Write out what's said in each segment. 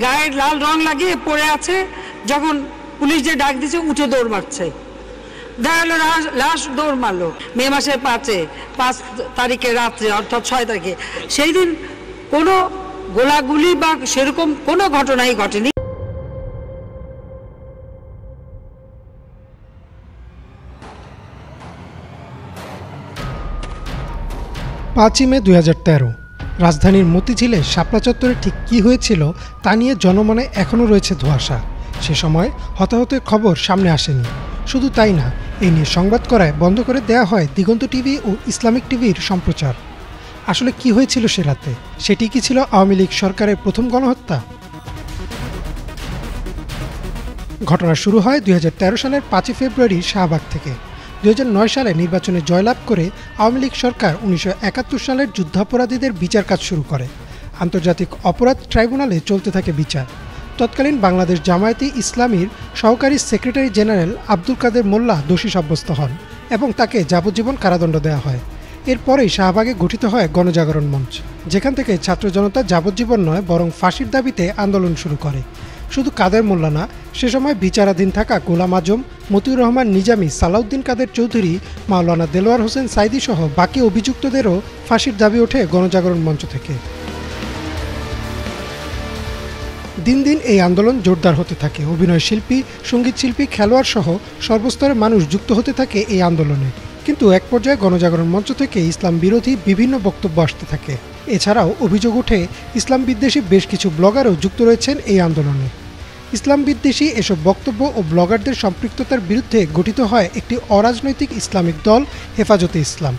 গায়ের লাল রং লাগিয়ে পড়ে আছে, যখন পুলিশ যে ডাক দিচ্ছে উঠে দৌড় মারছে। দেখা গেল লাশ দৌড় মারলো মে মাসের 5 তারিখে রাত্রে, অর্থাৎ 6 তারিখে। সেই দিন কোনো গোলাগুলি বা সেরকম কোনো ঘটনাই ঘটেনি। 5ই মে 2013 রাজধানীর মতিঝিলে শাপলা চত্বরে ঠিক কী হয়েছিল তা নিয়ে জনমনে এখনও রয়েছে ধোঁয়াশা। সে সময় হতাহতের খবর সামনে আসেনি। শুধু তাই না, এই নিয়ে সংবাদ করায় বন্ধ করে দেয়া হয় দিগন্ত টিভি ও ইসলামিক টিভির সম্প্রচার। আসলে কি হয়েছিল সে রাতে? সেটি কি ছিল আওয়ামী লীগ সরকারের প্রথম গণহত্যা? ঘটনা শুরু হয় 2013 সালের 5ই ফেব্রুয়ারি শাহবাগ থেকে। 2009 সালে নির্বাচনে জয়লাভ করে আওয়ামী লীগ সরকার 1971 সালের যুদ্ধাপরাধীদের বিচার কাজ শুরু করে। আন্তর্জাতিক অপরাধ ট্রাইব্যুনালে চলতে থাকে বিচার। তৎকালীন বাংলাদেশ জামায়াতে ইসলামীর সহকারী সেক্রেটারি জেনারেল আব্দুল কাদের মোল্লা দোষী সাব্যস্ত হন এবং তাকে যাবজ্জীবন কারাদণ্ড দেওয়া হয়। এরপরেই শাহবাগে গঠিত হয় গণজাগরণ মঞ্চ, যেখান থেকে ছাত্র জনতা যাবজ্জীবন নয় বরং ফাঁসির দাবিতে আন্দোলন শুরু করে। শুধু কাদের মোল্লা না, সে সময় বিচারাধীন থাকা গোলাম আজম, মতিউর রহমান নিজামী, সালাউদ্দিন কাদের চৌধুরী, মাওলানা দেলোয়ার হোসেন সাইদি সহ বাকি অভিযুক্তদেরও ফাঁসির দাবি ওঠে গণজাগরণ মঞ্চ থেকে। দিন দিন এই আন্দোলন জোরদার হতে থাকে। অভিনয় শিল্পী, সঙ্গীত শিল্পী, খেলোয়াড় সহ সর্বস্তরের মানুষ যুক্ত হতে থাকে এই আন্দোলনে। কিন্তু এক পর্যায়ে গণজাগরণ মঞ্চ থেকে ইসলাম বিরোধী বিভিন্ন বক্তব্য আসতে থাকে। এছাড়াও অভিযোগ ওঠে ইসলাম বিদ্বেষী বেশ কিছু ব্লগারও যুক্ত রয়েছেন এই আন্দোলনে। ইসলাম বিদ্বেষী এসব বক্তব্য ও ব্লগারদের সম্পৃক্ততার বিরুদ্ধে গঠিত হয় একটি অরাজনৈতিক ইসলামিক দল হেফাজতে ইসলাম।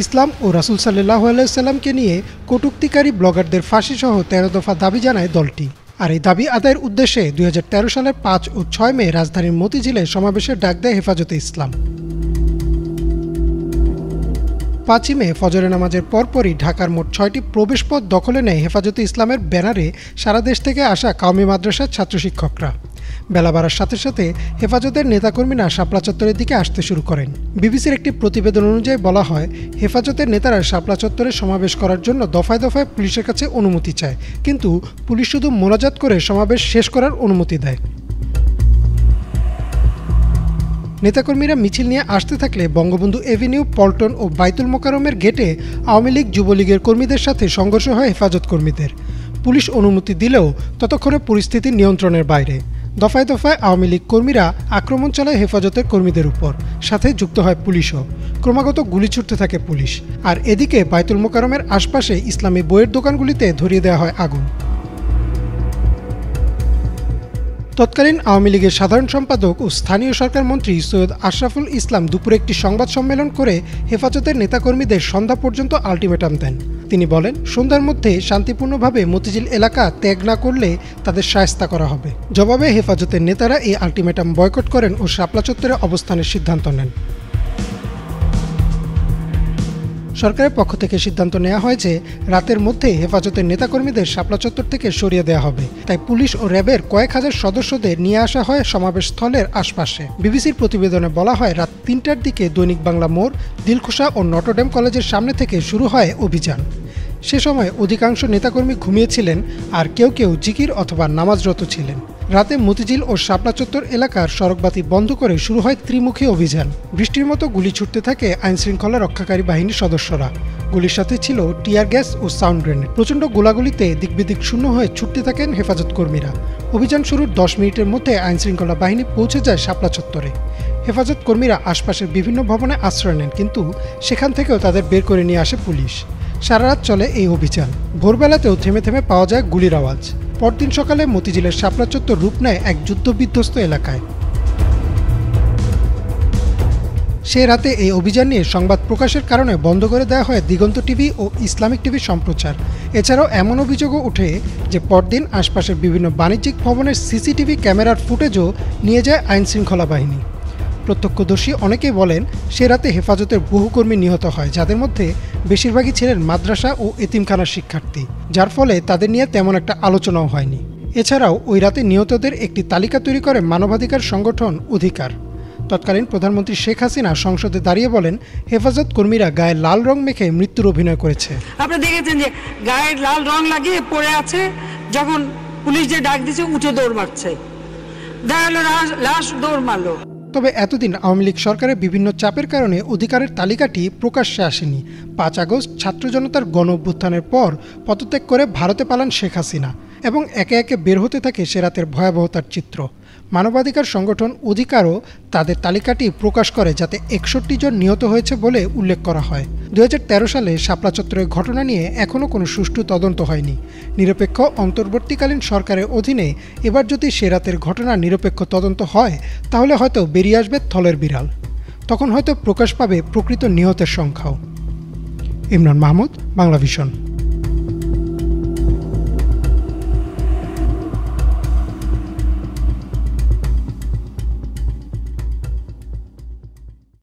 ইসলাম ও রাসূল সাল্লাল্লাহু আলাইহি সাল্লামকে নিয়ে কটূক্তিকারী ব্লগারদের ফাঁসিসহ 13 দফা দাবি জানায় দলটি। আর এই দাবি আদায়ের উদ্দেশ্যে 2013 সালের 5 ও 6 মে রাজধানীর মতিঝিলে সমাবেশের ডাক দেয় হেফাজতে ইসলাম। 5ই মে ফজরের নামাজের পরপরই ঢাকার মোট 6টি প্রবেশপথ দখলে নেয় হেফাজতে ইসলামের ব্যানারে সারা দেশ থেকে আসা কওমি মাদ্রাসার ছাত্র শিক্ষকরা। বেলা বাড়ার সাথে সাথে হেফাজতের নেতাকর্মীরা শাপলা চত্বরের দিকে আসতে শুরু করেন। বিবিসির একটি প্রতিবেদন অনুযায়ী বলা হয়, হেফাজতের নেতারা শাপলা চত্বরে সমাবেশ করার জন্য দফায় দফায় পুলিশের কাছে অনুমতি চায়, কিন্তু পুলিশ শুধু মোনাজাত করে সমাবেশ শেষ করার অনুমতি দেয়। নেতাকর্মীরা মিছিল নিয়ে আসতে থাকলে বঙ্গবন্ধু এভিনিউ, পল্টন ও বাইতুল মোকাররমের গেটে আওয়ামী লীগ, যুবলীগের কর্মীদের সাথে সংঘর্ষ হয় হেফাজত কর্মীদের। পুলিশ অনুমতি দিলেও ততক্ষণে পরিস্থিতি নিয়ন্ত্রণের বাইরে। দফায় দফায় আওয়ামী লীগ কর্মীরা আক্রমণ চালায় হেফাজতের কর্মীদের উপর, সাথে যুক্ত হয় পুলিশও। ক্রমাগত গুলি ছুটতে থাকে পুলিশ। আর এদিকে বাইতুল মোকাররমের আশপাশে ইসলামী বইয়ের দোকানগুলিতে ধরিয়ে দেওয়া হয় আগুন। তৎকালীন আওয়ামী লীগের সাধারণ সম্পাদক ও স্থানীয় সরকার মন্ত্রী সৈয়দ আশরাফুল ইসলাম দুপুরে একটি সংবাদ সম্মেলন করে হেফাজতের নেতাকর্মীদের সন্ধ্যা পর্যন্ত আলটিমেটাম দেন। তিনি বলেন, সন্ধ্যার মধ্যে শান্তিপূর্ণভাবে মতিঝিল এলাকা ত্যাগ না করলে তাদের শায়েস্তা করা হবে। জবাবে হেফাজতের নেতারা এই আলটিমেটাম বয়কট করেন ও শাপলা চত্বরে অবস্থানের সিদ্ধান্ত নেন। সরকারের পক্ষ থেকে সিদ্ধান্ত নেওয়া হয় যে রাতের মধ্যে হেফাজতের নেতাকর্মীদের শাপলা চত্বর থেকে সরিয়ে দেওয়া হবে। তাই পুলিশ ও র্যাবের কয়েক হাজার সদস্যদের নিয়ে আসা হয় সমাবেশ স্থলের আশপাশে। বিবিসির প্রতিবেদনে বলা হয়, রাত 3টার দিকে দৈনিক বাংলা মোড়, দিলখুশা ও নটরডেম কলেজের সামনে থেকে শুরু হয় অভিযান। সে সময় অধিকাংশ নেতাকর্মী ঘুমিয়েছিলেন, আর কেউ কেউ জিকির অথবা নামাজরত ছিলেন। রাতে মতিঝিল ও শাপলা চত্বর এলাকার সড়কবাতি বন্ধ করে শুরু হয় ত্রিমুখী অভিযান। বৃষ্টির মতো গুলি ছুটতে থাকে আইনশৃঙ্খলা রক্ষাকারী বাহিনীর সদস্যরা। গুলির সাথে ছিল টিয়ার গ্যাস ও সাউন্ড গ্রেনেড। প্রচণ্ড গোলাগুলিতে দিকবিদিক শূন্য হয়ে ছুটতে থাকেন হেফাজত কর্মীরা। অভিযান শুরুর 10 মিনিটের মধ্যে আইনশৃঙ্খলা বাহিনী পৌঁছে যায় শাপলা চত্বরে। হেফাজত কর্মীরা আশপাশের বিভিন্ন ভবনে আশ্রয় নেন, কিন্তু সেখান থেকেও তাদের বের করে নিয়ে আসে পুলিশ। সারা রাত চলে এই অভিযান। ভোরবেলাতেও থেমে থেমে পাওয়া যায় গুলির আওয়াজ। পরদিন সকালে মতিঝিলের শাপলা চত্বর রূপ নেয় এক যুদ্ধবিধ্বস্ত এলাকায়। সে রাতে এই অভিযান নিয়ে সংবাদ প্রকাশের কারণে বন্ধ করে দেওয়া হয় দিগন্ত টিভি ও ইসলামিক টিভির সম্প্রচার। এছাড়াও এমন অভিযোগও ওঠে যে পরদিন আশপাশের বিভিন্ন বাণিজ্যিক ভবনের সিসিটিভি ক্যামেরার ফুটেজও নিয়ে যায় আইনশৃঙ্খলা বাহিনী। প্রত্যক্ষদর্শী অনেকেই বলেন, সে রাতে হেফাজতের বহু কর্মী নিহত হয়, যাদের মধ্যে বেশিরভাগই ছিলেন মাদ্রাসা ও এতিমখানার শিক্ষার্থী, যার ফলে তাদের নিয়ে তেমন একটা আলোচনাও হয়নি। এছাড়াও ওই রাতে নিহতদের একটি তালিকা তৈরি করে মানবাধিকার সংগঠন অধিকার। তৎকালীন প্রধানমন্ত্রী শেখ হাসিনা সংসদে দাঁড়িয়ে বলেন, হেফাজত কর্মীরা গায়ে লাল রং মেখে মৃত্যুর অভিনয় করেছে। আপনারা দেখেছেন যে গায়ের লাল রং লাগিয়ে পড়ে আছে, যখন পুলিশ যে ডাক দিছে উঠে দৌড় মারছে, দেখা গেল লাশ দৌড় মারলো। তবে এতদিন আওয়ামী লীগ সরকারের বিভিন্ন চাপের কারণে অধিকারের তালিকাটি প্রকাশ্যে আসেনি। 5 আগস্ট ছাত্র জনতার গণ অভ্যুত্থানের পর পদত্যাগ করে ভারতে পালান শেখ হাসিনা এবং একে একে বের হতে থাকে সে রাতের ভয়াবহতার চিত্র। মানবাধিকার সংগঠন অধিকারও তাদের তালিকাটি প্রকাশ করে, যাতে 61 জন নিহত হয়েছে বলে উল্লেখ করা হয়। 2013 সালে শাপলা চত্বরের ঘটনা নিয়ে এখনও কোনো সুষ্ঠু তদন্ত হয়নি। নিরপেক্ষ অন্তর্বর্তীকালীন সরকারের অধীনে এবার যদি সে রাতের ঘটনার নিরপেক্ষ তদন্ত হয়, তাহলে হয়তো বেরিয়ে আসবে থলের বিড়াল। তখন হয়তো প্রকাশ পাবে প্রকৃত নিহতের সংখ্যাও। ইমরান মাহমুদ, বাংলা ভিশন।